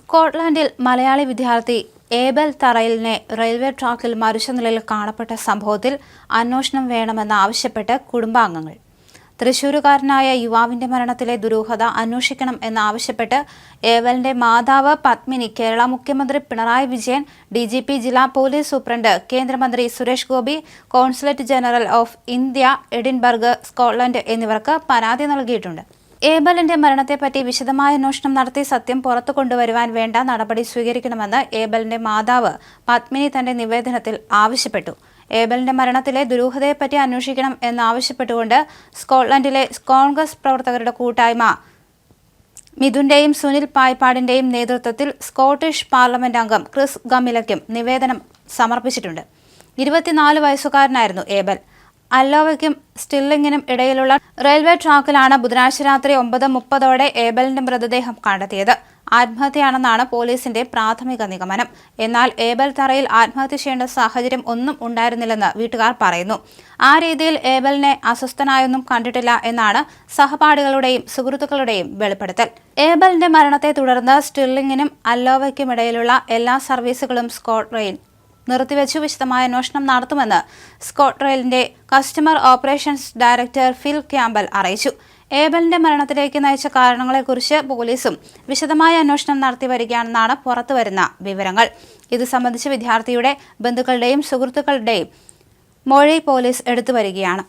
സ്കോട്ട്ലൻഡിൽ മലയാളി വിദ്യാർത്ഥി Abel തറയിലിനെ railway ട്രാക്കിൽ മരിച്ച നിലയിൽ കാണപ്പെട്ട സംഭവത്തിൽ അന്വേഷണം വേണമെന്നാവശ്യപ്പെട്ട് കുടുംബാംഗങ്ങൾ. തൃശൂരുകാരനായ യുവാവിന്റെ മരണത്തിലെ ദുരൂഹത അന്വേഷിക്കണം എന്നാവശ്യപ്പെട്ട് ഏബലിന്റെ മാതാവ് പത്മിനി കേരള മുഖ്യമന്ത്രി പിണറായി വിജയൻ, DGP ജില്ലാ പോലീസ് സൂപ്രണ്ട്, കേന്ദ്രമന്ത്രി Suresh Gopi, consulate general of India Edinburgh, Scotland എന്നിവർക്ക് പരാതി നൽകിയിട്ടുണ്ട്. ഏബലിന്റെ മരണത്തെപ്പറ്റി വിശദമായ അന്വേഷണം നടത്തി സത്യം പുറത്തു കൊണ്ടുവരുവാൻ വേണ്ട നടപടി സ്വീകരിക്കണമെന്ന് ഏബലിന്റെ മാതാവ് പത്മിനി തന്റെ നിവേദനത്തിൽ ആവശ്യപ്പെട്ടു. ഏബലിന്റെ മരണത്തിലെ ദുരൂഹതയെപ്പറ്റി അന്വേഷിക്കണം എന്നാവശ്യപ്പെട്ടുകൊണ്ട് സ്കോട്ട്ലൻഡിലെ കോൺഗ്രസ് പ്രവർത്തകരുടെ കൂട്ടായ്മ മിഥുന്റെയും സുനിൽ പായ്പാടിന്റെയും നേതൃത്വത്തിൽ സ്കോട്ടിഷ് പാർലമെന്റ് അംഗം ക്രിസ് ഗമിലയ്ക്കും നിവേദനം സമർപ്പിച്ചിട്ടുണ്ട്. 24 വയസ്സുകാരനായിരുന്നു ഏബൽ. അല്ലോവയ്ക്കും സ്റ്റില്ലിങ്ങിനും ഇടയിലുള്ള റെയിൽവേ ട്രാക്കിലാണ് ബുധനാഴ്ച രാത്രി 9:30 ഏബലിന്റെ മൃതദേഹം കണ്ടെത്തിയത്. ആത്മഹത്യയാണെന്നാണ് പോലീസിന്റെ പ്രാഥമിക നിഗമനം. എന്നാൽ ഏബൽ തറയിൽ ആത്മഹത്യ ചെയ്യേണ്ട സാഹചര്യം ഒന്നും ഉണ്ടായിരുന്നില്ലെന്ന് വീട്ടുകാർ പറയുന്നു. ആ രീതിയിൽ ഏബലിനെ അസ്വസ്ഥനായൊന്നും കണ്ടിട്ടില്ല എന്നാണ് സഹപാഠികളുടെയും സുഹൃത്തുക്കളുടെയും വെളിപ്പെടുത്തൽ. ഏബലിന്റെ മരണത്തെ തുടർന്ന് സ്റ്റില്ലിങ്ങിനും അല്ലോവയ്ക്കുമിടയിലുള്ള എല്ലാ സർവീസുകളും സ്കോട്ട് റെയിൽ നിർത്തിവെച്ചു വിശദമായ അന്വേഷണം നടത്തുമെന്ന് സ്കോട്ട് റെയിലിന്റെ കസ്റ്റമർ ഓപ്പറേഷൻസ് ഡയറക്ടർ ഫിൽ ക്യാമ്പൽ അറിയിച്ചു. ഏബലിന്റെ മരണത്തിലേക്ക് നയിച്ച കാരണങ്ങളെക്കുറിച്ച് പോലീസും വിശദമായ അന്വേഷണം നടത്തി വരികയാണെന്നാണ് പുറത്തുവരുന്ന വിവരങ്ങൾ. ഇത് സംബന്ധിച്ച് വിദ്യാർത്ഥിയുടെ ബന്ധുക്കളുടെയും സുഹൃത്തുക്കളുടെയും മൊഴി പോലീസ് എടുത്തുവരികയാണ്.